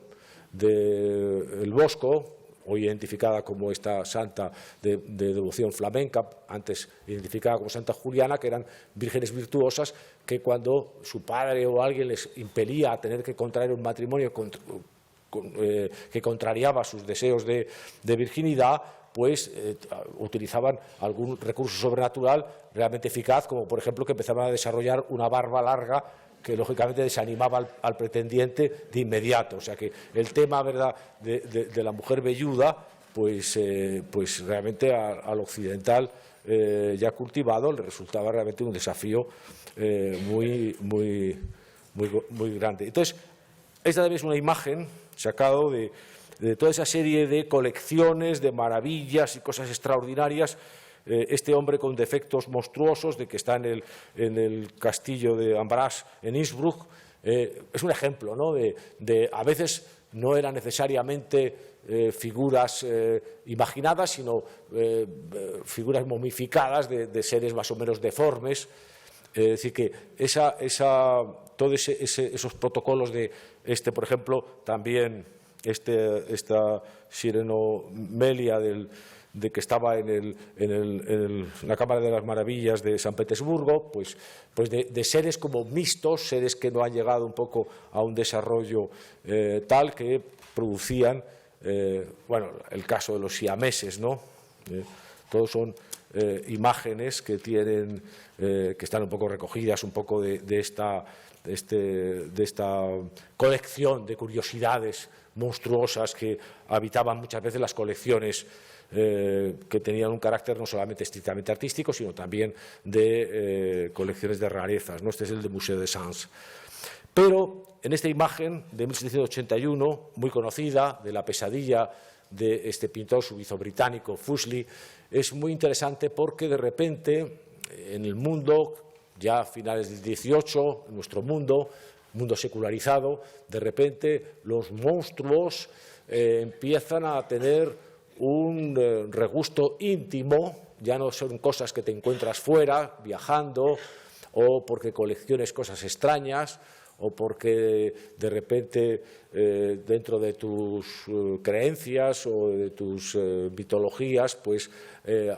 del Bosco, hoy identificada como esta santa de devoción flamenca, antes identificada como Santa Juliana, que eran vírgenes virtuosas que cuando su padre o alguien les impelía a tener que contraer un matrimonio que contrariaba sus deseos de virginidad, pues utilizaban algún recurso sobrenatural realmente eficaz, como por ejemplo que empezaban a desarrollar una barba larga que lógicamente desanimaba al pretendiente de inmediato. O sea que el tema, ¿verdad?, de la mujer velluda, pues realmente al occidental ya cultivado le resultaba realmente un desafío muy grande. Entonces, esta también es una imagen sacado de toda esa serie de colecciones, de maravillas y cosas extraordinarias. Este hombre con defectos monstruosos, de que está en el castillo de Ambras en Innsbruck, es un ejemplo, ¿no? de a veces no eran necesariamente figuras imaginadas, sino figuras momificadas de seres más o menos deformes. Es decir, que todos esos protocolos de por ejemplo, también esta sirenomelia de que estaba en la Cámara de las Maravillas de San Petersburgo, pues de seres como mixtos, seres que no han llegado un poco a un desarrollo tal que producían, bueno, el caso de los siameses, ¿no? Todos son imágenes que tienen, que están un poco recogidas un poco de esta colección de curiosidades monstruosas que habitaban muchas veces las colecciones que tenían un carácter no solamente estrictamente artístico, sino también de colecciones de rarezas, ¿no? Este es el de Museo de Sens. Pero en esta imagen de 1781, muy conocida, de la pesadilla de este pintor suizo-británico Fuseli, es muy interesante porque de repente en el mundo, ya a finales del XVIII, en nuestro mundo secularizado, de repente los monstruos empiezan a tener un regusto íntimo, ya no son cosas que te encuentras fuera, viajando, o porque colecciones cosas extrañas, o porque de repente dentro de tus creencias o de tus mitologías pues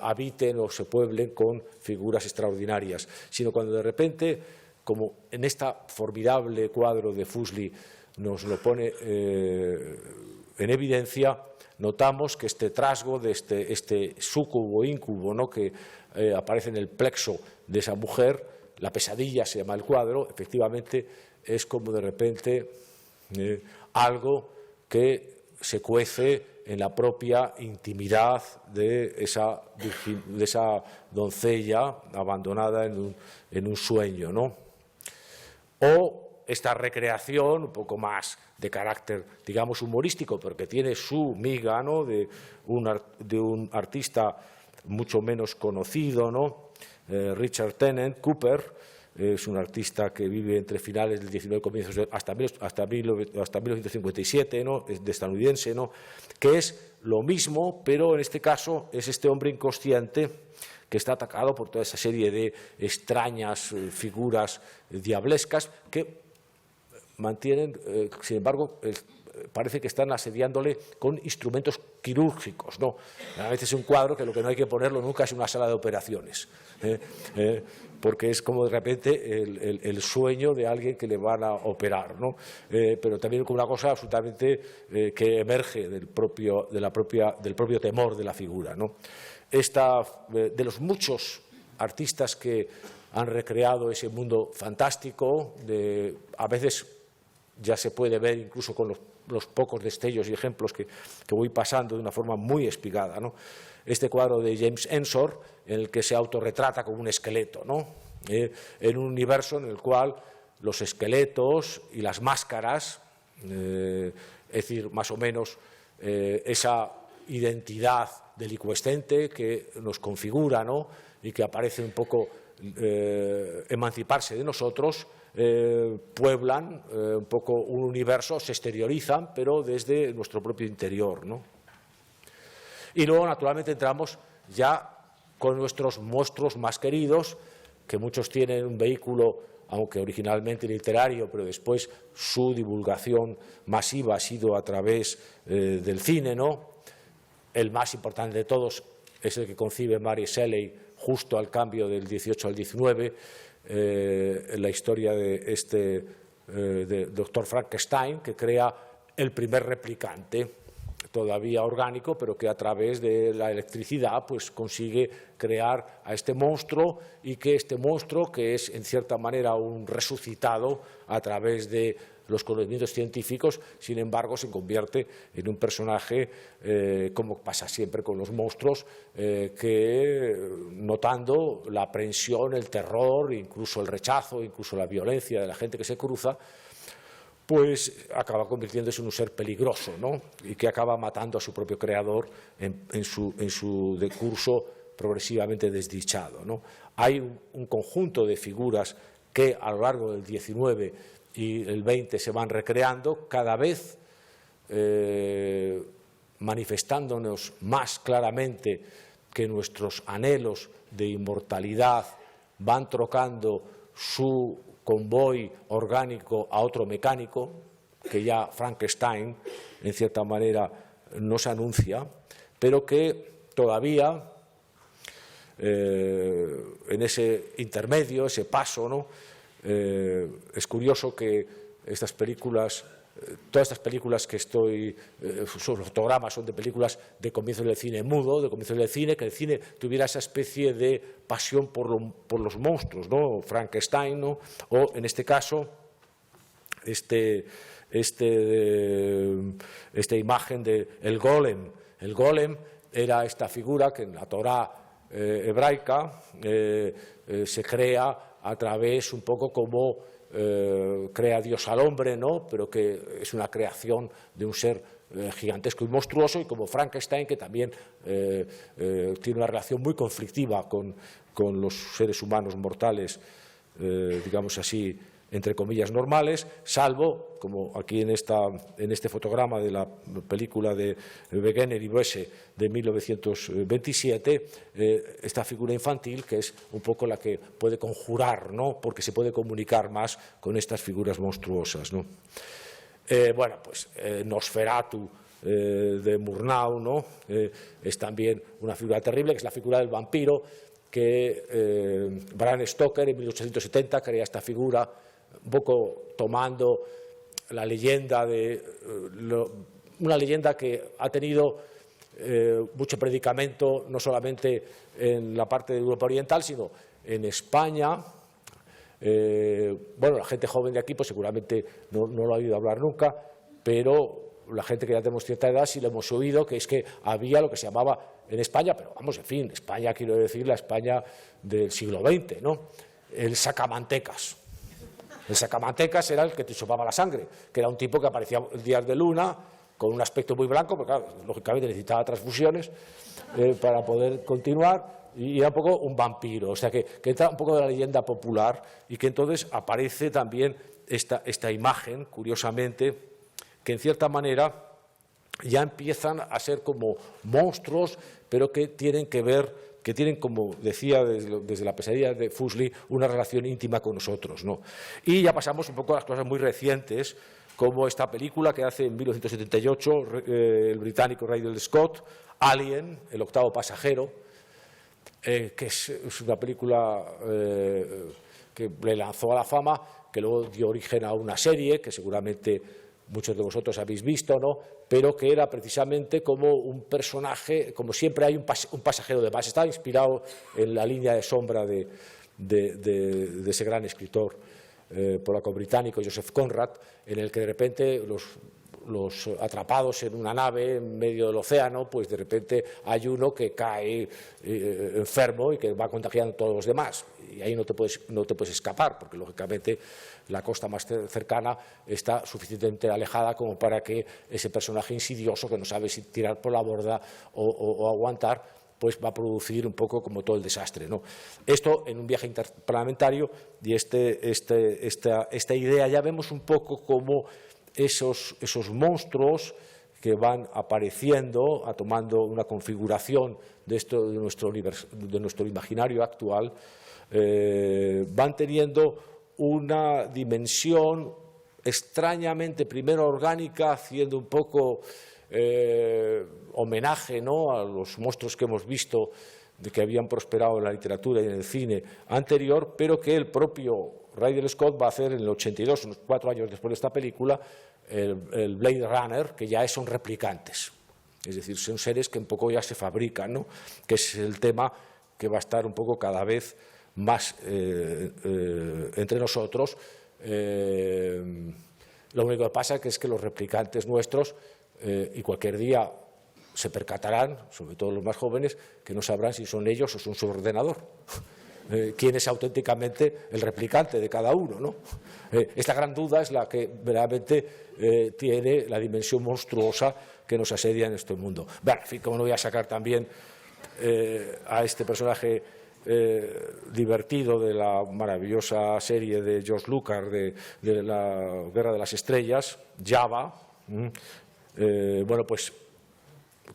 habiten o se pueblen con figuras extraordinarias, sino cuando de repente, como en este formidable cuadro de Fuseli nos lo pone en evidencia, notamos que este trasgo de este súcubo o íncubo, ¿no?, que aparece en el plexo de esa mujer, la pesadilla se llama el cuadro, efectivamente es como de repente algo que se cuece en la propia intimidad de esa doncella abandonada en un sueño, ¿no? O esta recreación un poco más de carácter, digamos, humorístico, porque tiene su miga, ¿no?, de un artista mucho menos conocido, ¿no?, Richard Tennant Cooper. Es un artista que vive entre finales del XIX, comienzos hasta 1957, ¿no?, de estadounidense, ¿no?, que es lo mismo, pero en este caso es este hombre inconsciente que está atacado por toda esa serie de extrañas figuras diablescas que mantienen, sin embargo, parece que están asediándole con instrumentos quirúrgicos, ¿no? A veces es un cuadro que lo que no hay que ponerlo nunca es una sala de operaciones, porque es como de repente el sueño de alguien que le van a operar, ¿no? Pero también como una cosa absolutamente que emerge del propio temor de la figura, ¿no? De los muchos artistas que han recreado ese mundo fantástico, a veces ya se puede ver incluso con los pocos destellos y ejemplos que voy pasando de una forma muy espigada, ¿no? Este cuadro de James Ensor, en el que se autorretrata como un esqueleto, ¿no? En un universo en el cual los esqueletos y las máscaras, es decir, más o menos esa identidad delicuescente que nos configura, ¿no? Y que aparece un poco emanciparse de nosotros, pueblan un poco un universo, se exteriorizan, pero desde nuestro propio interior, ¿no? Y luego, naturalmente, entramos ya con nuestros monstruos más queridos, que muchos tienen un vehículo, aunque originalmente literario, pero después su divulgación masiva ha sido a través del cine, ¿no? El más importante de todos es el que concibe Mary Shelley justo al cambio del 18 al 19, la historia de Dr. Frankenstein, que crea el primer replicante, todavía orgánico, pero que a través de la electricidad pues consigue crear a este monstruo, y que este monstruo, que es en cierta manera un resucitado a través de los conocimientos científicos, sin embargo se convierte en un personaje, como pasa siempre con los monstruos, que notando la aprensión, el terror, incluso el rechazo, incluso la violencia de la gente que se cruza, pues acaba convirtiéndose en un ser peligroso, ¿no? Y que acaba matando a su propio creador en su decurso progresivamente desdichado, ¿no? Hay un conjunto de figuras que a lo largo del 19 y el 20 se van recreando, cada vez manifestándonos más claramente que nuestros anhelos de inmortalidad van trocando su convoy orgánico a otro mecánico, que ya Frankenstein, en cierta manera, nos anuncia, pero que todavía, en ese intermedio, ese paso, ¿no? Es curioso que estas películas, todas estas películas que sus fotogramas son de películas de comienzo del cine mudo, de comienzo del cine, que el cine tuviera esa especie de pasión por los monstruos, ¿no? Frankenstein, ¿no? O en este caso, esta imagen de el golem. El golem era esta figura que en la Torá hebraica se crea a través un poco como crea Dios al hombre, ¿no? Pero que es una creación de un ser gigantesco y monstruoso, y como Frankenstein, que también tiene una relación muy conflictiva con los seres humanos mortales, digamos así, entre comillas, normales, salvo, como aquí en este fotograma de la película de Wegener y Boesse de 1927, esta figura infantil, que es un poco la que puede conjurar, ¿no? Porque se puede comunicar más con estas figuras monstruosas, ¿no? Bueno, pues Nosferatu de Murnau, ¿no? Es también una figura terrible, que es la figura del vampiro, que Bram Stoker en 1870 crea esta figura, un poco tomando la leyenda una leyenda que ha tenido mucho predicamento, no solamente en la parte de Europa Oriental, sino en España. Bueno, la gente joven de aquí pues seguramente no lo ha oído hablar nunca, pero la gente que ya tenemos cierta edad sí lo hemos oído, que es que había lo que se llamaba en España, pero vamos, en fin, España, quiero decir, la España del siglo XX, ¿no? El sacamantecas. El sacamantecas era el que te chupaba la sangre, que era un tipo que aparecía días de luna, con un aspecto muy blanco, porque claro, lógicamente necesitaba transfusiones para poder continuar, y era un poco un vampiro, o sea que entra un poco de la leyenda popular, y que entonces aparece también esta imagen, curiosamente, que en cierta manera ya empiezan a ser como monstruos, pero que tienen que ver, que tienen, como decía desde la pesadilla de Fuseli, una relación íntima con nosotros, ¿no? Y ya pasamos un poco a las cosas muy recientes, como esta película que hace en 1978 el británico Ridley Scott, Alien, el octavo pasajero, que es una película que le lanzó a la fama, que luego dio origen a una serie que seguramente muchos de vosotros habéis visto, ¿no? Pero que era precisamente como un personaje, como siempre hay un pasajero de base. Estaba inspirado en la línea de sombra de ese gran escritor polaco-británico, Joseph Conrad, en el que de repente los atrapados en una nave en medio del océano, pues de repente hay uno que cae enfermo y que va contagiando a todos los demás. Y ahí no te puedes escapar, porque lógicamente la costa más cercana está suficientemente alejada como para que ese personaje insidioso, que no sabe si tirar por la borda o aguantar, pues va a producir un poco como todo el desastre, ¿no? Esto en un viaje interplanetario, y esta idea ya vemos un poco como esos monstruos que van apareciendo, tomando una configuración de nuestro imaginario actual, van teniendo una dimensión extrañamente primero orgánica, haciendo un poco homenaje, ¿no?, a los monstruos que hemos visto de que habían prosperado en la literatura y en el cine anterior, pero que el propio Ridley Scott va a hacer en el 82, unos 4 años después de esta película, el Blade Runner, que ya son replicantes. Es decir, son seres que un poco ya se fabrican, ¿no?, que es el tema que va a estar un poco cada vez más entre nosotros. Lo único que pasa es que los replicantes nuestros, y cualquier día se percatarán, sobre todo los más jóvenes, que no sabrán si son ellos o son su ordenador. Quién es auténticamente el replicante de cada uno, ¿no? Esta gran duda es la que verdaderamente tiene la dimensión monstruosa que nos asedia en este mundo. Bueno, en fin, como no voy a sacar también a este personaje divertido de la maravillosa serie de George Lucas de la Guerra de las Estrellas, Jabba, bueno, pues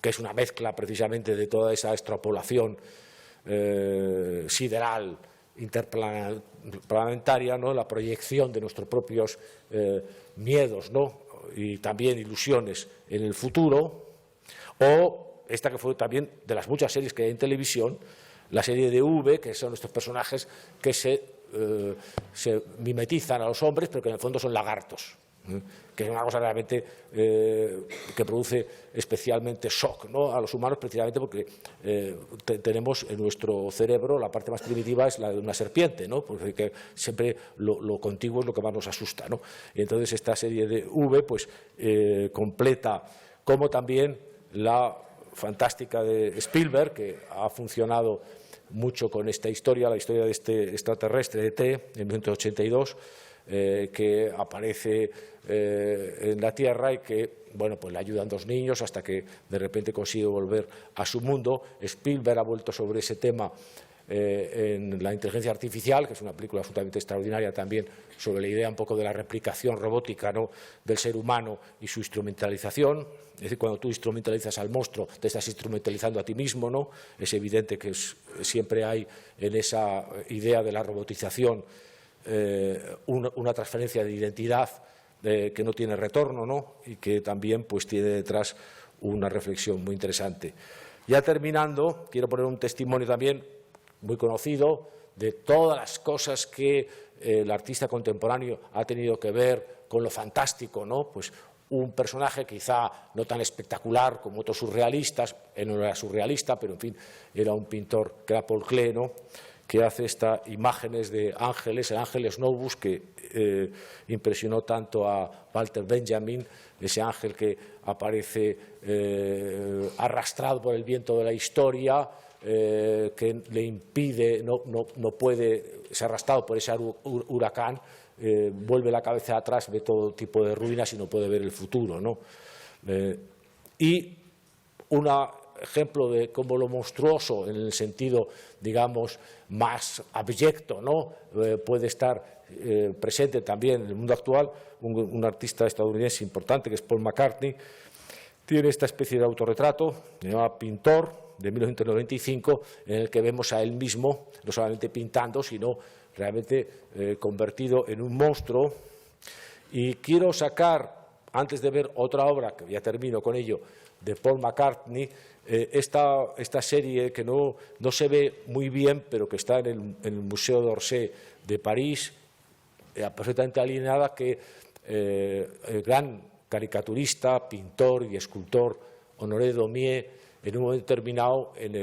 que es una mezcla precisamente de toda esa extrapolación sideral interplanetaria, ¿no?, la proyección de nuestros propios miedos, ¿no?, y también ilusiones en el futuro, o esta que fue también de las muchas series que hay en televisión, la serie de V, que son estos personajes que se mimetizan a los hombres, pero que en el fondo son lagartos, que es una cosa realmente que produce especialmente shock, ¿no?, a los humanos, precisamente porque tenemos en nuestro cerebro la parte más primitiva es la de una serpiente, ¿no?, porque siempre lo contiguo es lo que más nos asusta, ¿no? Y entonces esta serie de V pues completa, como también la fantástica de Spielberg, que ha funcionado mucho con esta historia, la historia de este extraterrestre de T, en 1982, que aparece en la Tierra y que, bueno, pues le ayudan 2 niños hasta que de repente consigue volver a su mundo. Spielberg ha vuelto sobre ese tema en La inteligencia artificial, que es una película absolutamente extraordinaria también, sobre la idea un poco de la replicación robótica, ¿no?, del ser humano y su instrumentalización. Es decir, cuando tú instrumentalizas al monstruo, te estás instrumentalizando a ti mismo, ¿no? Es evidente que siempre hay en esa idea de la robotización una transferencia de identidad que no tiene retorno, ¿no?, y que también pues tiene detrás una reflexión muy interesante. Ya terminando, quiero poner un testimonio también muy conocido de todas las cosas que el artista contemporáneo ha tenido que ver con lo fantástico, ¿no? Pues un personaje quizá no tan espectacular como otros surrealistas, él no era surrealista, pero en fin, era un pintor que era Paul Klee, ¿no?, que hace estas imágenes de ángeles, el Ángeles Novus, que impresionó tanto a Walter Benjamin, ese ángel que aparece arrastrado por el viento de la historia, que le impide, no puede ser arrastrado por ese huracán, vuelve la cabeza atrás, ve todo tipo de ruinas y no puede ver el futuro, ¿no? Y un ejemplo de cómo lo monstruoso, en el sentido, digamos, más abyecto, ¿no?, puede estar presente también en el mundo actual. Un artista estadounidense importante, que es Paul McCartney, tiene esta especie de autorretrato, se llama Pintor, de 1995, en el que vemos a él mismo, no solamente pintando, sino realmente convertido en un monstruo. Y quiero sacar antes de ver otra obra, que ya termino con ello, de Paul McCartney, esta serie que no se ve muy bien, pero que está en el Museo d'Orsay de París, perfectamente alineada, que el gran caricaturista, pintor y escultor Honoré Daumier, en un momento determinado en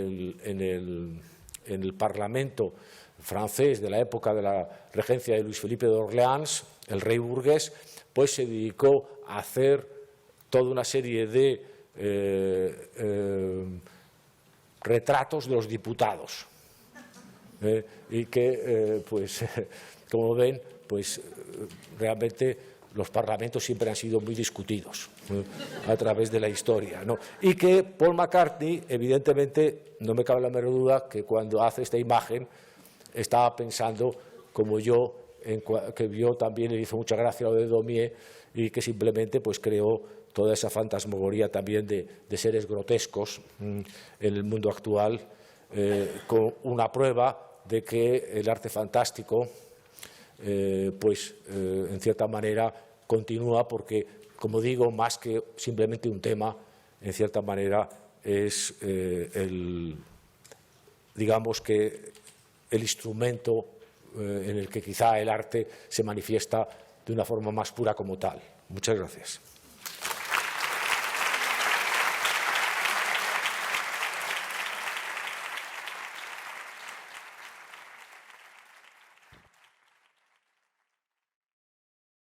el Parlamento francés de la época de la regencia de Luis Felipe de Orleans, el rey burgués, pues se dedicó a hacer toda una serie de retratos de los diputados, y que, pues, como ven, pues realmente los parlamentos siempre han sido muy discutidos a través de la historia, ¿no? Y que Paul McCartney, evidentemente, no me cabe la menor duda que cuando hace esta imagen estaba pensando, como yo, que vio también, le hizo mucha gracia lo de Daumier, y que simplemente pues creó toda esa fantasmagoría también de seres grotescos en el mundo actual, con una prueba de que el arte fantástico en cierta manera continúa, porque, como digo, más que simplemente un tema, en cierta manera es digamos que el instrumento en el que quizá el arte se manifiesta de una forma más pura como tal. Muchas gracias.